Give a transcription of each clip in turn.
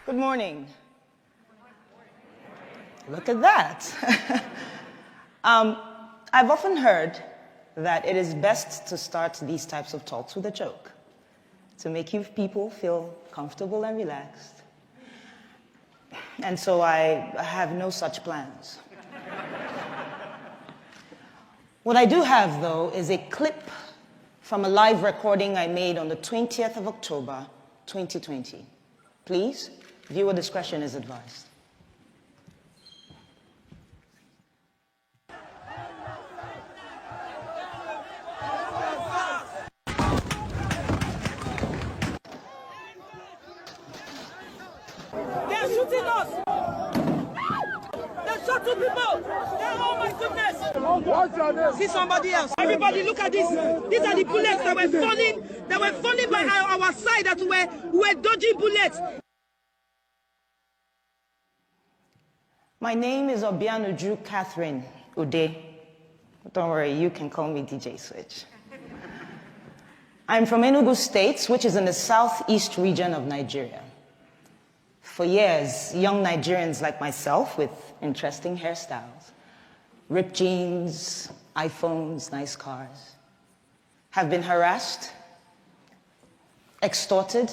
Good morning. Look at that. I've often heard that it is best to start these types of talks with a joke to make you people feel comfortable and relaxed. And so I have no such plans. What I do have, though, is a clip from a live recording I made on the 20th of October, 2020. Please, viewer discretion is advised. They're shooting us! They shot two people! Oh my goodness! What's your name? See somebody else. Everybody look at this. These are the bullets that were falling by our side that were dodging bullets. My name is Obianuju Catherine Udeh. Don't worry, you can call me DJ Switch. I'm from Enugu State, which is in the southeast region of Nigeria. For years, young Nigerians like myself with interesting hairstyles, ripped jeans, iPhones, nice cars, have been harassed, extorted,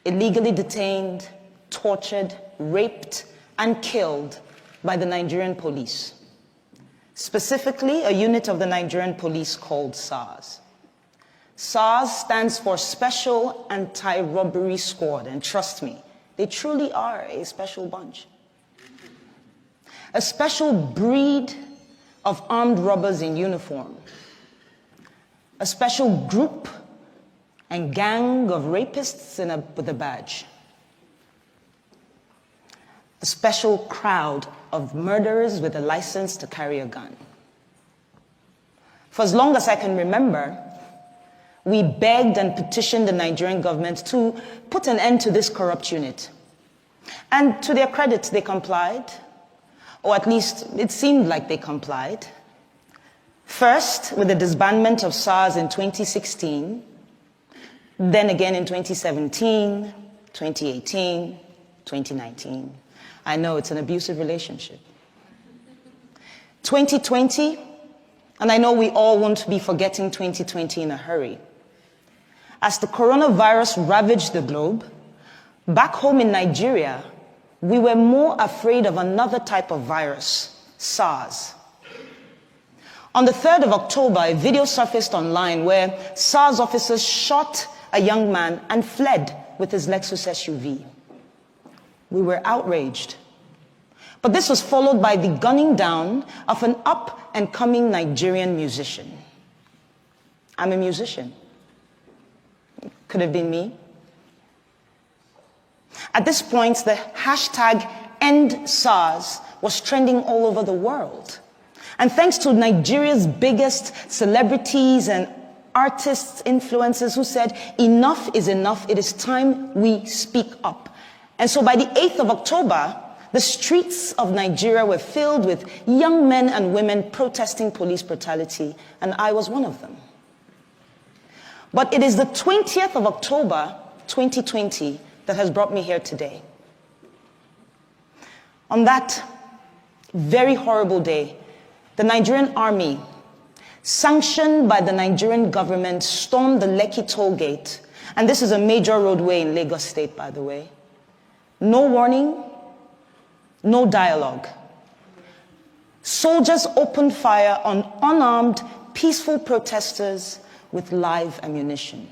illegally detained, tortured, raped, and killed by the Nigerian police. Specifically, a unit of the Nigerian police called SARS. SARS stands for Special Anti-Robbery Squad, and trust me, they truly are a special bunch. A special breed of armed robbers in uniform. A special group and gang of rapists with a badge. A special crowd of murderers with a license to carry a gun. For as long as I can remember, we begged and petitioned the Nigerian government to put an end to this corrupt unit. And to their credit, they complied, or at least it seemed like they complied. First, with the disbandment of SARS in 2016, then again in 2017, 2018, 2019. I know it's an abusive relationship. 2020, and I know we all won't be forgetting 2020 in a hurry. As the coronavirus ravaged the globe, back home in Nigeria, we were more afraid of another type of virus, SARS. On the 3rd of October, a video surfaced online where SARS officers shot a young man and fled with his Lexus SUV. We were outraged. But this was followed by the gunning down of an up-and-coming Nigerian musician. I'm a musician. Could have been me. At this point, the hashtag #EndSARS was trending all over the world. And thanks to Nigeria's biggest celebrities and artists, influencers who said, enough is enough, it is time we speak up. And so by the 8th of October, the streets of Nigeria were filled with young men and women protesting police brutality, and I was one of them. But it is the 20th of October, 2020, that has brought me here today. On that very horrible day, the Nigerian army, sanctioned by the Nigerian government, stormed the Lekki toll gate, and this is a major roadway in Lagos State, by the way. No warning, no dialogue. Soldiers opened fire on unarmed, peaceful protesters with live ammunition.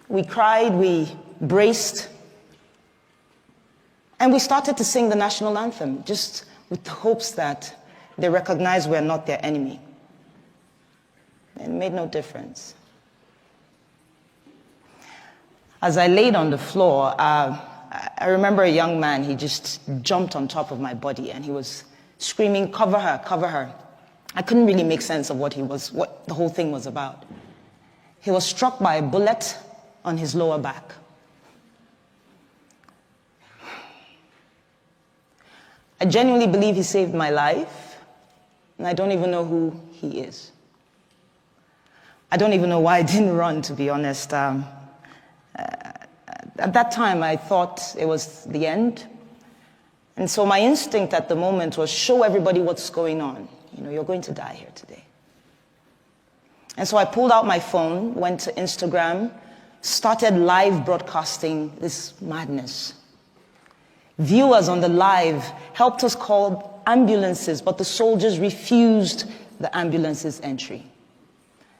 We cried, we braced, and we started to sing the national anthem, just with the hopes that they recognize we're not their enemy. It made no difference. As I laid on the floor, I remember a young man, he just jumped on top of my body and he was screaming, "Cover her, cover her." I couldn't really make sense of what the whole thing was about. He was struck by a bullet on his lower back. I genuinely believe he saved my life, and I don't even know who he is. I don't even know why I didn't run, to be honest. At that time, I thought it was the end. And so my instinct at the moment was show everybody what's going on. You know, you're going to die here today. And so I pulled out my phone, went to Instagram, started live broadcasting this madness. Viewers on the live helped us call ambulances, but the soldiers refused the ambulance's entry.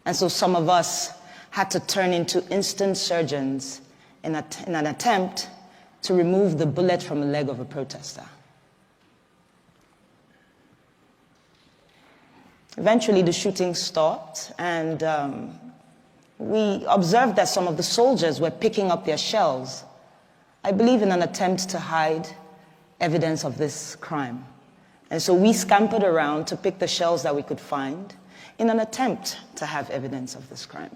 And so some of us had to turn into instant surgeons in an attempt to remove the bullet from the leg of a protester. Eventually, the shooting stopped, and we observed that some of the soldiers were picking up their shells, I believe in an attempt to hide evidence of this crime. And so we scampered around to pick the shells that we could find in an attempt to have evidence of this crime.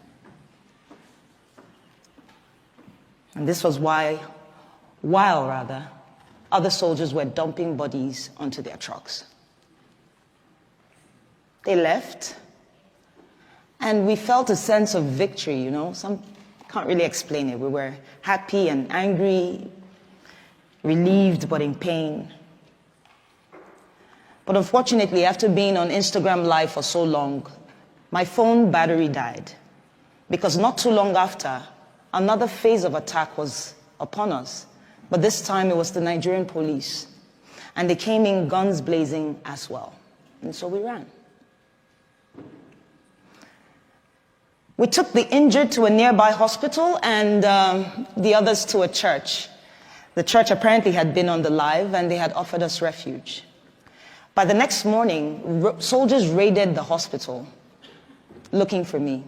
And this was while other soldiers were dumping bodies onto their trucks. They left, and we felt a sense of victory, you know. Some can't really explain it. We were happy and angry, relieved but in pain. But unfortunately, after being on Instagram Live for so long, my phone battery died. Because not too long after, another phase of attack was upon us. But this time it was the Nigerian police. And they came in guns blazing as well. And so we ran. We took the injured to a nearby hospital and the others to a church. The church apparently had been on the live and they had offered us refuge. By the next morning, soldiers raided the hospital looking for me.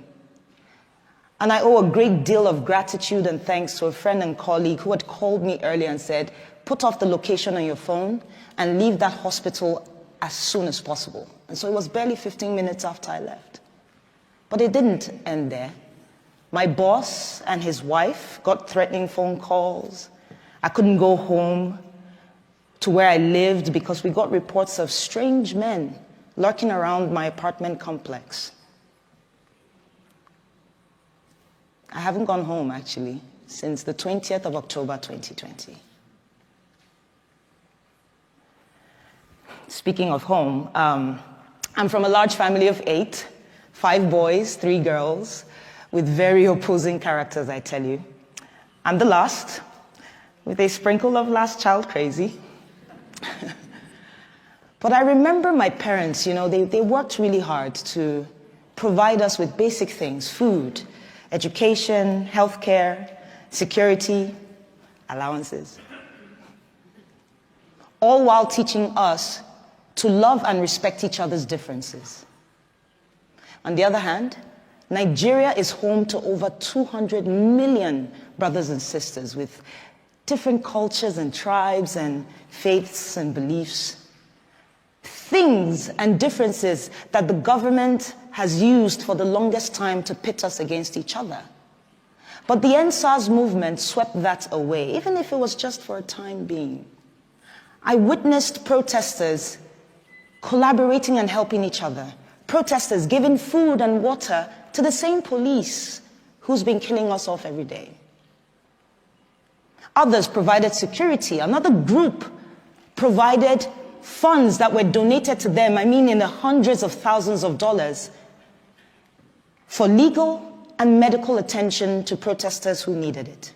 And I owe a great deal of gratitude and thanks to a friend and colleague who had called me earlier and said, put off the location on your phone and leave that hospital as soon as possible. And so it was barely 15 minutes after I left. But it didn't end there. My boss and his wife got threatening phone calls. I couldn't go home to where I lived because we got reports of strange men lurking around my apartment complex. I haven't gone home, actually, since the 20th of October, 2020. Speaking of home, I'm from a large family of 8, 5 boys, 3 girls, with very opposing characters, I tell you. I'm the last, with a sprinkle of last child crazy. But I remember my parents, you know, they worked really hard to provide us with basic things: food, education, healthcare, security, allowances. All while teaching us to love and respect each other's differences. On the other hand, Nigeria is home to over 200 million brothers and sisters with different cultures and tribes and faiths and beliefs. Things and differences that the government has used for the longest time to pit us against each other. But the NSAS movement swept that away, even if it was just for a time being. I witnessed protesters collaborating and helping each other. Protesters giving food and water to the same police who's been killing us off every day. Others provided security. Another group provided funds that were donated to them, I mean in the hundreds of thousands of dollars, for legal and medical attention to protesters who needed it.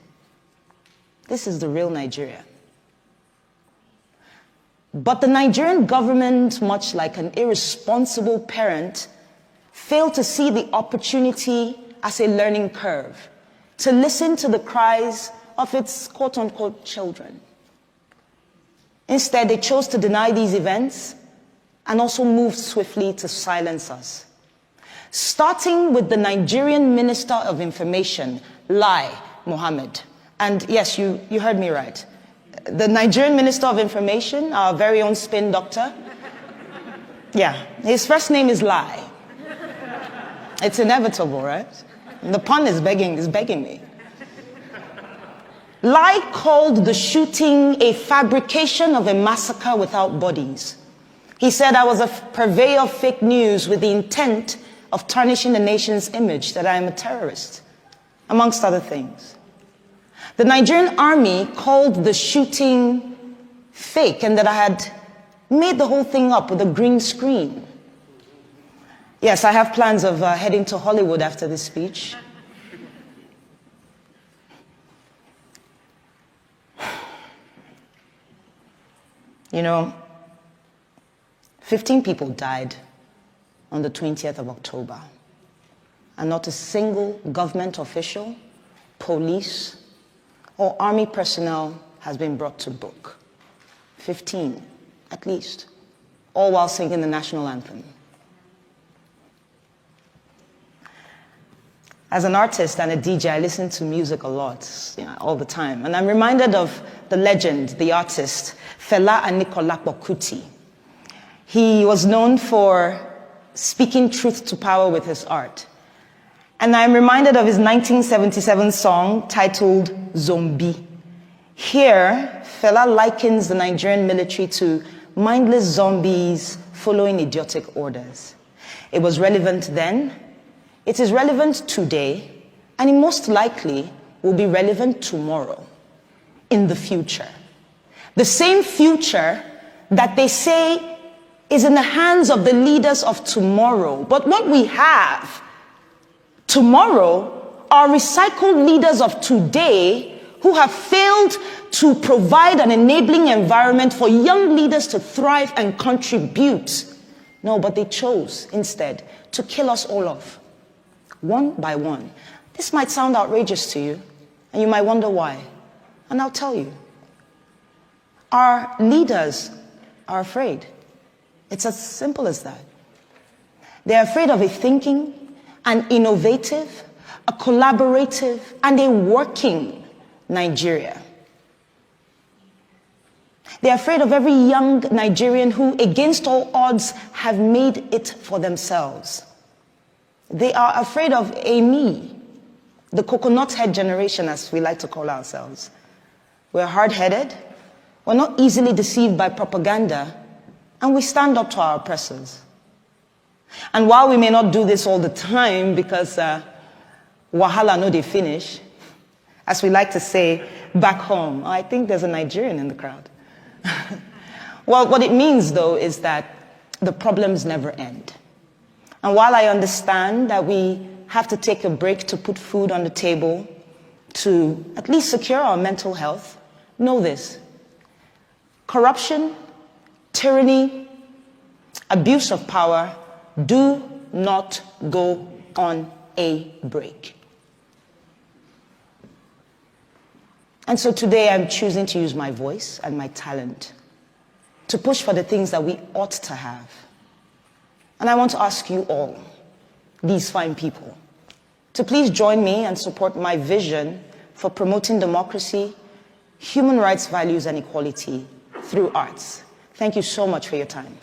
This is the real Nigeria. But the Nigerian government, much like an irresponsible parent, failed to see the opportunity as a learning curve, to listen to the cries of its quote-unquote children. Instead, they chose to deny these events and also moved swiftly to silence us. Starting with the Nigerian Minister of Information, Lai Mohammed. And yes, you heard me right. The Nigerian Minister of Information, our very own spin doctor. Yeah, his first name is Lai. It's inevitable, right? The pun is begging me. Lai called the shooting a fabrication of a massacre without bodies. He said I was a purveyor of fake news with the intent of tarnishing the nation's image, that I am a terrorist, amongst other things. The Nigerian army called the shooting fake and that I had made the whole thing up with a green screen. Yes, I have plans of heading to Hollywood after this speech. You know, 15 people died on the 20th of October, and not a single government official, police, or army personnel has been brought to book. 15, at least, all while singing the national anthem. As an artist and a DJ, I listen to music a lot, all the time. And I'm reminded of the legend, the artist, Fela Anikulapo Kuti. He was known for speaking truth to power with his art. And I'm reminded of his 1977 song titled Zombie. Here, Fela likens the Nigerian military to mindless zombies following idiotic orders. It was relevant then, it is relevant today, and it most likely will be relevant tomorrow, in the future. The same future that they say is in the hands of the leaders of tomorrow. But what we have tomorrow are recycled leaders of today who have failed to provide an enabling environment for young leaders to thrive and contribute. No, but they chose instead to kill us all off, one by one. This might sound outrageous to you, and you might wonder why. And I'll tell you. Our leaders are afraid. It's as simple as that. They're afraid of a thinking, an innovative, a collaborative, and a working Nigeria. They're afraid of every young Nigerian who, against all odds, have made it for themselves. They are afraid of a me, the coconut head generation, as we like to call ourselves. We're hard-headed, we're not easily deceived by propaganda, and we stand up to our oppressors. And while we may not do this all the time because wahala no dey finish, as we like to say back home, I think there's a Nigerian in the crowd. Well, what it means, though, is that the problems never end. And while I understand that we have to take a break to put food on the table, to at least secure our mental health, know this. Corruption, tyranny, abuse of power do not go on a break. And so today I'm choosing to use my voice and my talent to push for the things that we ought to have. And I want to ask you all, these fine people, to please join me and support my vision for promoting democracy, human rights values, and equality through arts. Thank you so much for your time.